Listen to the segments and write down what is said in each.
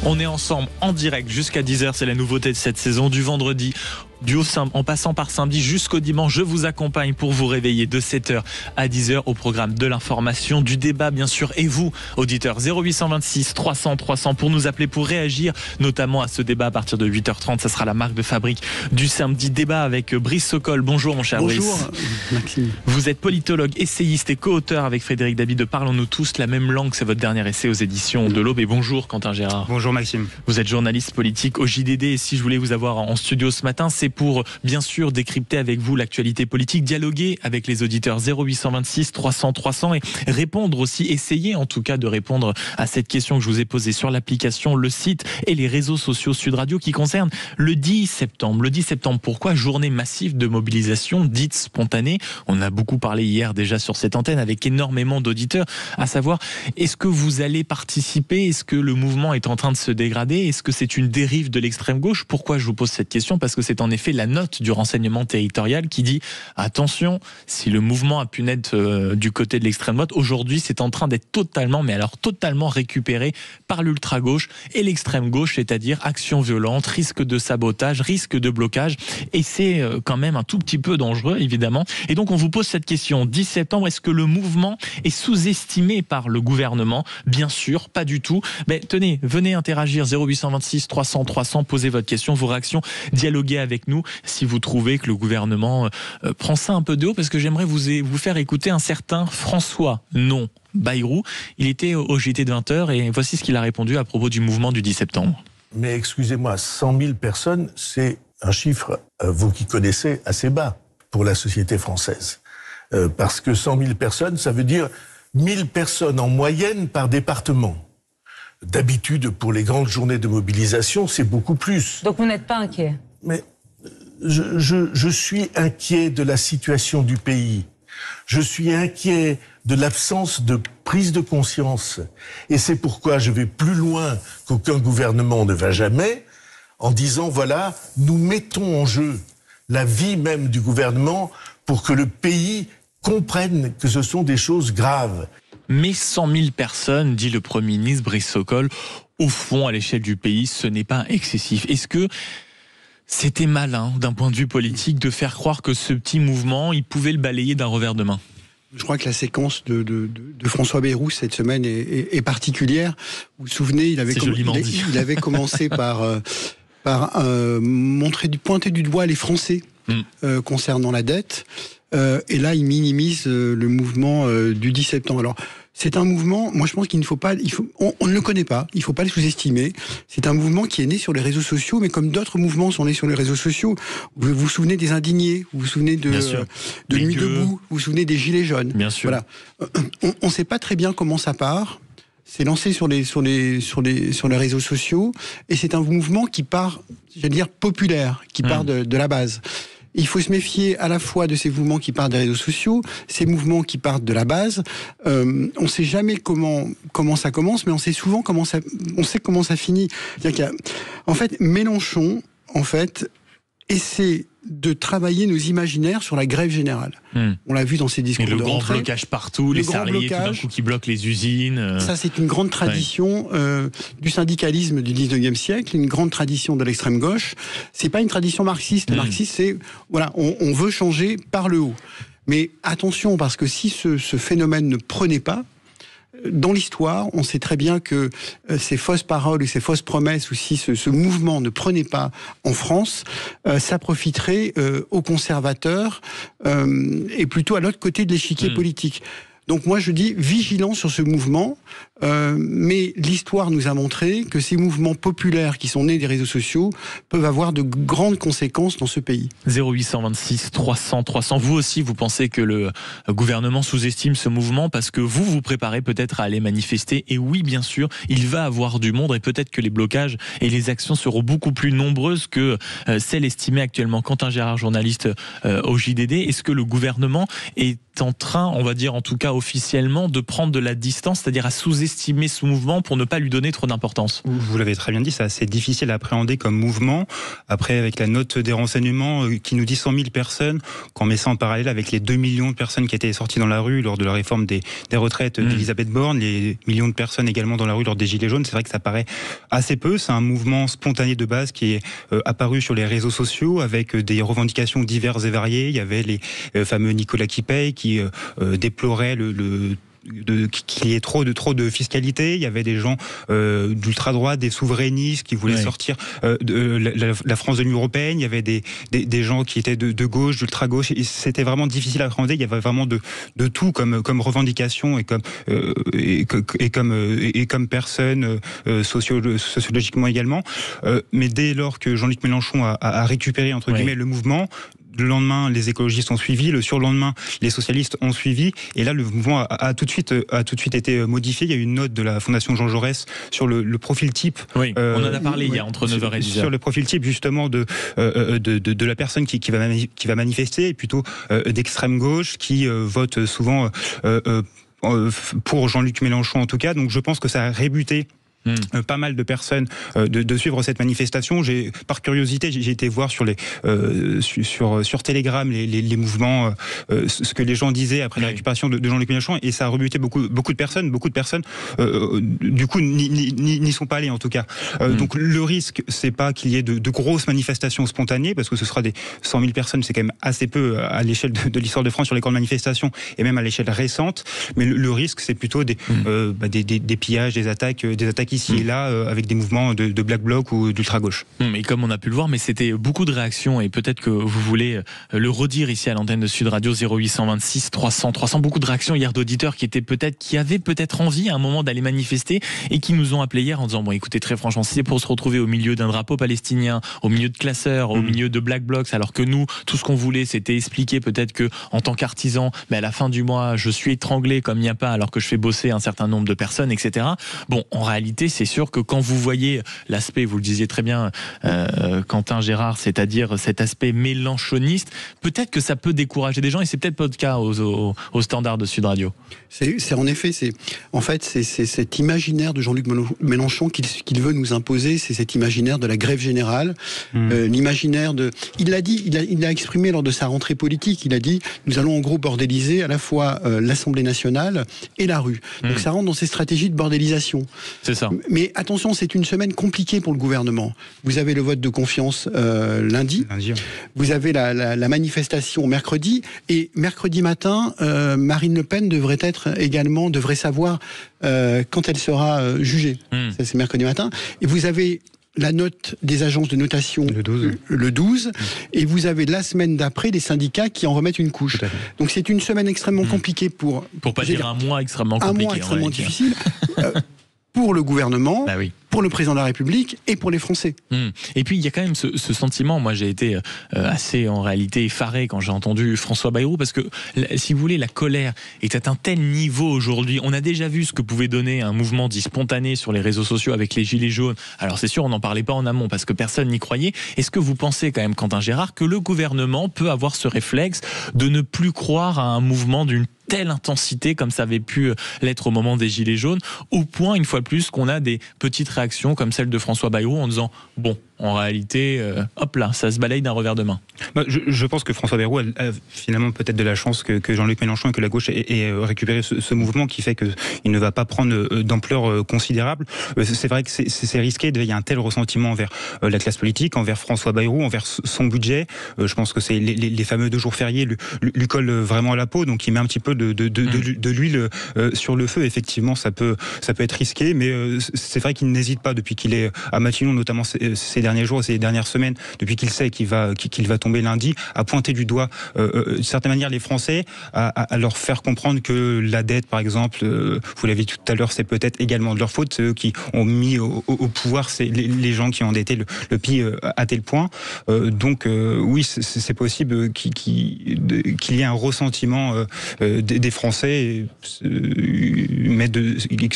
On est ensemble en direct jusqu'à 10h, c'est la nouveauté de cette saison, du vendredi en passant par samedi jusqu'au dimanche. Je vous accompagne pour vous réveiller de 7h à 10h au programme de l'information, du débat bien sûr, et vous, auditeurs, 0826 300 300 pour nous appeler, pour réagir notamment à ce débat à partir de 8h30. Ça sera la marque de fabrique du samedi. Débat avec Brice Sokol. Bonjour mon cher Brice. Bonjour Maxime. Vous êtes politologue, essayiste et co-auteur avec Frédéric Dabi de Parlons-nous tous la même langue. C'est votre dernier essai aux éditions de l'Aube. Et bonjour Quentin Gérard. Bonjour Maxime. Vous êtes journaliste politique au JDD, et si je voulais vous avoir en studio ce matin, c'est pour bien sûr décrypter avec vous l'actualité politique, dialoguer avec les auditeurs 0826 300 300 et répondre aussi, essayer en tout cas de répondre à cette question que je vous ai posée sur l'application, le site et les réseaux sociaux Sud Radio qui concerne le 10 septembre. Le 10 septembre, pourquoi? Journée massive de mobilisation dite spontanée. On a beaucoup parlé hier déjà sur cette antenne avec énormément d'auditeurs, à savoir, est-ce que vous allez participer? Est-ce que le mouvement est en train de se dégrader? Est-ce que c'est une dérive de l'extrême gauche? Pourquoi je vous pose cette question? Parce que c'est en effet la note du renseignement territorial qui dit attention, si le mouvement a pu naître du côté de l'extrême droite, aujourd'hui c'est en train d'être totalement, mais alors totalement récupéré par l'ultra-gauche et l'extrême gauche, c'est-à-dire action violente, risque de sabotage, risque de blocage, et c'est quand même un tout petit peu dangereux évidemment. Et donc on vous pose cette question, 10 septembre, est-ce que le mouvement est sous-estimé par le gouvernement? Bien sûr, pas du tout. Mais tenez, venez interagir 0826 300 300, posez votre question, vos réactions, dialoguez avec nous si vous trouvez que le gouvernement prend ça un peu de haut, parce que j'aimerais vous faire écouter un certain François Bayrou. Il était au JT de 20h et voici ce qu'il a répondu à propos du mouvement du 10 septembre. Mais excusez-moi, 100 000 personnes, c'est un chiffre, vous qui connaissez, assez bas pour la société française. Parce que 100 000 personnes, ça veut dire 1000 personnes en moyenne par département. D'habitude, pour les grandes journées de mobilisation, c'est beaucoup plus. Donc vous n'êtes pas inquiet? Mais je suis inquiet de la situation du pays. Je suis inquiet de l'absence de prise de conscience. Et c'est pourquoi je vais plus loin qu'aucun gouvernement ne va jamais, en disant, voilà, nous mettons en jeu la vie même du gouvernement pour que le pays comprenne que ce sont des choses graves. Mais 100 000 personnes, dit le Premier ministre Brice Sokol, au fond, à l'échelle du pays, ce n'est pas excessif. Est-ce que c'était malin, d'un point de vue politique, de faire croire que ce petit mouvement, il pouvait le balayer d'un revers de main? Je crois que la séquence de François Bayrou cette semaine est particulière. Vous vous souvenez, il avait commencé par pointer du doigt les Français concernant la dette. Et là, il minimise le mouvement du 10 septembre. Alors, c'est un mouvement, moi je pense qu'il ne faut pas, on ne le connaît pas, il ne faut pas le sous-estimer. C'est un mouvement qui est né sur les réseaux sociaux, mais comme d'autres mouvements sont nés sur les réseaux sociaux. Vous vous souvenez des Indignés, vous vous souvenez de Nuit debout, vous vous souvenez des Gilets jaunes. Bien sûr. Voilà. On ne sait pas très bien comment ça part. C'est lancé sur les réseaux sociaux, et c'est un mouvement qui part, j'allais dire, populaire, qui part de la base. Il faut se méfier à la fois de ces mouvements qui partent des réseaux sociaux, ces mouvements qui partent de la base. On ne sait jamais comment ça commence, mais on sait souvent comment ça finit. C'est-à-dire en fait, Mélenchon, essaie de travailler nos imaginaires sur la grève générale. On l'a vu dans ses discours de rentrée. Le grand blocage partout, les salariés tout d'un coup qui bloquent les usines. Ça, c'est une grande tradition du syndicalisme du 19e siècle, une grande tradition de l'extrême gauche. C'est pas une tradition marxiste. Le marxiste, c'est, voilà, on veut changer par le haut. Mais attention, parce que si ce phénomène ne prenait pas, dans l'histoire, on sait très bien que ces fausses paroles et ces fausses promesses, ou si ce mouvement ne prenait pas en France, ça profiterait aux conservateurs et plutôt à l'autre côté de l'échiquier politique. Donc moi je dis vigilant sur ce mouvement, mais l'histoire nous a montré que ces mouvements populaires qui sont nés des réseaux sociaux peuvent avoir de grandes conséquences dans ce pays. 0826 300 300, vous aussi vous pensez que le gouvernement sous-estime ce mouvement parce que vous vous préparez peut-être à aller manifester, et oui bien sûr il va avoir du monde et peut-être que les blocages et les actions seront beaucoup plus nombreuses que celles estimées actuellement. Quentin Gérard, journaliste au JDD, est-ce que le gouvernement est en train, on va dire en tout cas officiellement, de prendre de la distance, c'est-à-dire à sous-estimer ce mouvement pour ne pas lui donner trop d'importance. Vous l'avez très bien dit, c'est assez difficile à appréhender comme mouvement. Après, avec la note des renseignements qui nous dit 100 000 personnes, quand on met ça en parallèle avec les 2 millions de personnes qui étaient sorties dans la rue lors de la réforme des retraites d'Elisabeth Borne, les millions de personnes également dans la rue lors des Gilets jaunes, c'est vrai que ça paraît assez peu. C'est un mouvement spontané de base qui est apparu sur les réseaux sociaux avec des revendications diverses et variées. Il y avait les fameux Nicolas qui paye qui déplorait qu'il y ait trop de fiscalité. Il y avait des gens d'ultra-droite, des souverainistes qui voulaient sortir de la France de l'Union européenne. Il y avait des gens qui étaient de gauche, d'ultra-gauche. Et c'était vraiment difficile à appréhender. Il y avait vraiment de tout comme revendication et comme personne sociologiquement également. Mais dès lors que Jean-Luc Mélenchon a récupéré entre guillemets le mouvement, le lendemain, les écologistes ont suivi. Le surlendemain, les socialistes ont suivi. Et là, le mouvement a tout de suite été modifié. Il y a eu une note de la Fondation Jean Jaurès sur le profil type. Oui, on en a parlé hier entre 9h et 10h. Sur le profil type, justement, de la personne qui va manifester, et plutôt d'extrême gauche, qui vote souvent pour Jean-Luc Mélenchon, en tout cas. Donc, je pense que ça a rébuté pas mal de personnes de suivre cette manifestation. Par curiosité, j'ai été voir sur Telegram les mouvements, ce que les gens disaient après la récupération de Jean-Luc Mélenchon, et ça a rebuté beaucoup de personnes. Beaucoup de personnes, du coup, n'y sont pas allées en tout cas. Donc le risque, c'est pas qu'il y ait de grosses manifestations spontanées, parce que ce sera des 100 000 personnes, c'est quand même assez peu à l'échelle de l'histoire de France sur les grandes manifestations, et même à l'échelle récente. Mais le risque, c'est plutôt des pillages, des attaques ici et là, avec des mouvements de Black Bloc ou d'ultra-gauche. Et comme on a pu le voir, mais c'était beaucoup de réactions, et peut-être que vous voulez le redire ici à l'antenne de Sud Radio, 0826 300 300. Beaucoup de réactions hier d'auditeurs qui avaient peut-être envie à un moment d'aller manifester et qui nous ont appelé hier en disant, bon écoutez, très franchement, si c'est pour se retrouver au milieu d'un drapeau palestinien, au milieu de classeurs, au milieu de Black Blocs, alors que nous, tout ce qu'on voulait, c'était expliquer peut-être que en tant qu'artisan, mais à la fin du mois, je suis étranglé comme il n'y a pas, alors que je fais bosser un certain nombre de personnes, etc. Bon, en réalité, c'est sûr que quand vous voyez l'aspect, vous le disiez très bien, Quentin Gérard, c'est-à-dire cet aspect mélenchoniste, peut-être que ça peut décourager des gens, et c'est peut-être pas le cas au standard de Sud Radio. C'est en effet, c'est cet imaginaire de Jean-Luc Mélenchon qu'il veut nous imposer, c'est cet imaginaire de la grève générale, l'imaginaire de... Il l'a dit, il l'a exprimé lors de sa rentrée politique, il a dit, nous allons en gros bordéliser à la fois l'Assemblée nationale et la rue. Donc ça rentre dans ces stratégies de bordélisation. C'est ça. Mais attention, c'est une semaine compliquée pour le gouvernement. Vous avez le vote de confiance lundi. Vous avez la manifestation mercredi. Et mercredi matin, Marine Le Pen devrait savoir quand elle sera jugée. Ça, c'est mercredi matin. Et vous avez la note des agences de notation le 12 et vous avez la semaine d'après les syndicats qui en remettent une couche. Donc c'est une semaine extrêmement compliquée pour pas dire un mois extrêmement compliqué. Un mois extrêmement difficile pour le gouvernement, pour le président de la République et pour les Français. Et puis il y a quand même ce sentiment, moi j'ai été assez en réalité effaré quand j'ai entendu François Bayrou, parce que si vous voulez, la colère est à un tel niveau aujourd'hui. On a déjà vu ce que pouvait donner un mouvement dit spontané sur les réseaux sociaux avec les Gilets jaunes. Alors c'est sûr, on n'en parlait pas en amont parce que personne n'y croyait. Est-ce que vous pensez quand même, Quentin Gérard, que le gouvernement peut avoir ce réflexe de ne plus croire à un mouvement d'une telle intensité comme ça avait pu l'être au moment des Gilets jaunes, au point, une fois de plus, qu'on a des petites réactions comme celle de François Bayrou en disant « Bon, en réalité, hop là, ça se balaye d'un revers de main ». Je pense que François Bayrou a finalement peut-être de la chance que Jean-Luc Mélenchon et que la gauche ait récupéré ce mouvement qui fait qu'il ne va pas prendre d'ampleur considérable. C'est vrai que c'est risqué, il y a un tel ressentiment envers la classe politique, envers François Bayrou, envers son budget. Je pense que c'est les fameux 2 jours fériés lui collent vraiment à la peau, donc il met un petit peu de l'huile sur le feu. Effectivement, ça peut être risqué, mais c'est vrai qu'il n'hésite pas depuis qu'il est à Matignon, notamment ces derniers jours, ces dernières semaines, depuis qu'il sait qu'il va tomber lundi, à pointer du doigt d'une certaine manière les Français, à leur faire comprendre que la dette, par exemple, vous l'avez dit tout à l'heure, c'est peut-être également de leur faute. C'est eux qui ont mis au pouvoir les gens qui ont endetté le pays à tel point. Donc oui, c'est possible qu'il y ait un ressentiment des Français qui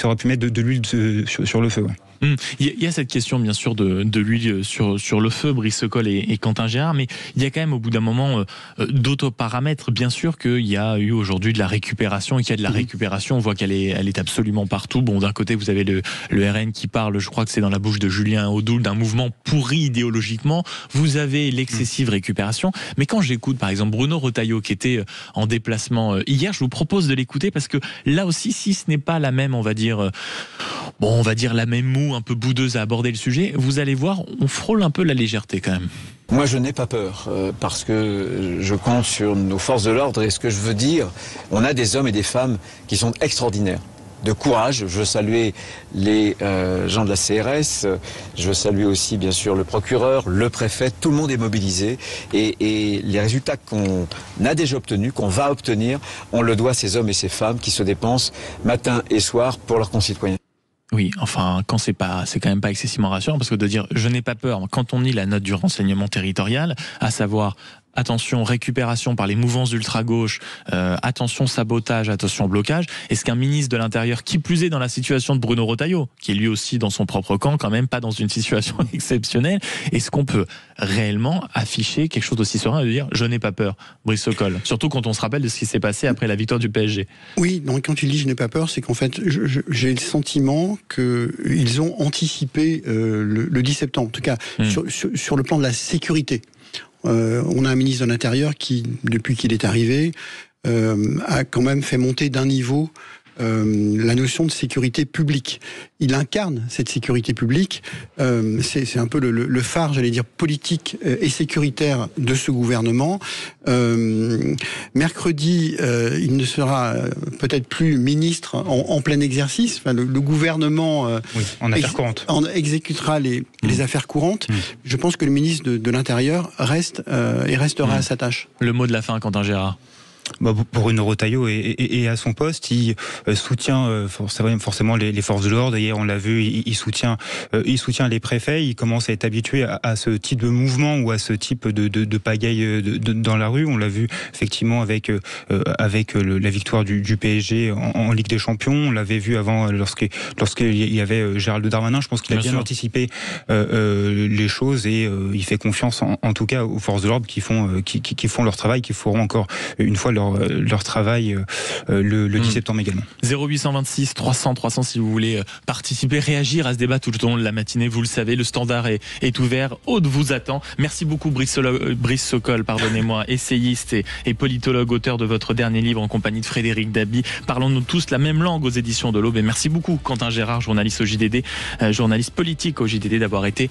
aurait pu mettre de l'huile sur le feu. Il y a cette question bien sûr de l'huile sur le feu, Brice Sokol et Quentin Gérard, mais il y a quand même au bout d'un moment d'autres paramètres. Bien sûr qu'il y a eu aujourd'hui de la récupération et qu'il y a de la récupération, on voit qu'elle est absolument partout. Bon, d'un côté vous avez le RN qui parle, je crois que c'est dans la bouche de Julien Audoul, d'un mouvement pourri idéologiquement. Vous avez l'excessive récupération, mais quand j'écoute par exemple Bruno Retailleau qui était en déplacement hier, je vous propose de l'écouter parce que là aussi, si ce n'est pas la même, on va dire la même moue un peu boudeuse à aborder le sujet, vous allez voir, on frôle un peu la légèreté quand même. Moi, je n'ai pas peur parce que je compte sur nos forces de l'ordre et ce que je veux dire, on a des hommes et des femmes qui sont extraordinaires. De courage, je veux saluer les gens de la CRS, je veux saluer aussi bien sûr le procureur, le préfet, tout le monde est mobilisé et les résultats qu'on a déjà obtenus, qu'on va obtenir, on le doit à ces hommes et ces femmes qui se dépensent matin et soir pour leurs concitoyens. Oui, enfin, quand c'est quand même pas excessivement rassurant, parce que de dire je n'ai pas peur, quand on lit la note du renseignement territorial, à savoir attention récupération par les mouvances d'ultra-gauche, attention sabotage, attention blocage, est-ce qu'un ministre de l'Intérieur, qui plus est dans la situation de Bruno Retailleau, qui est lui aussi dans son propre camp, quand même pas dans une situation exceptionnelle, est-ce qu'on peut réellement afficher quelque chose d'aussi serein et de dire je n'ai pas peur, Brice Sokol, surtout quand on se rappelle de ce qui s'est passé après la victoire du PSG? Oui, donc quand tu dis je n'ai pas peur, c'est qu'en fait j'ai le sentiment qu'ils ont anticipé le 10 septembre, en tout cas sur le plan de la sécurité. On a un ministre de l'Intérieur qui, depuis qu'il est arrivé, a quand même fait monter d'un niveau la notion de sécurité publique. Il incarne cette sécurité publique. C'est un peu le phare, j'allais dire, politique et sécuritaire de ce gouvernement. Mercredi, il ne sera peut-être plus ministre en plein exercice. Enfin, le gouvernement en affaires courantes. Exécutera les affaires courantes. Je pense que le ministre de l'Intérieur reste et restera à sa tâche. Le mot de la fin, Quentin Gérard. Pour Bruno Retailleau et à son poste, il soutient forcément les forces de l'ordre. Hier, on l'a vu, il soutient les préfets. Il commence à être habitué à ce type de mouvement ou à ce type de pagaille dans la rue. On l'a vu effectivement avec la victoire du PSG en Ligue des Champions. On l'avait vu avant lorsqu'il y avait Gérald Darmanin. Je pense qu'il a bien anticipé les choses et il fait confiance en tout cas aux forces de l'ordre qui font leur travail, qui feront encore une fois leur travail le 10 septembre également. 0826 300 300 si vous voulez participer, réagir à ce débat tout au long de la matinée. Vous le savez, le standard est ouvert. Aude vous attend. Merci beaucoup Brice Sokol, essayiste et politologue, auteur de votre dernier livre en compagnie de Frédéric Dabi. Parlons-nous tous la même langue aux éditions de l'Aube. Et merci beaucoup Quentin Gérard, journaliste au JDD, journaliste politique au JDD, d'avoir été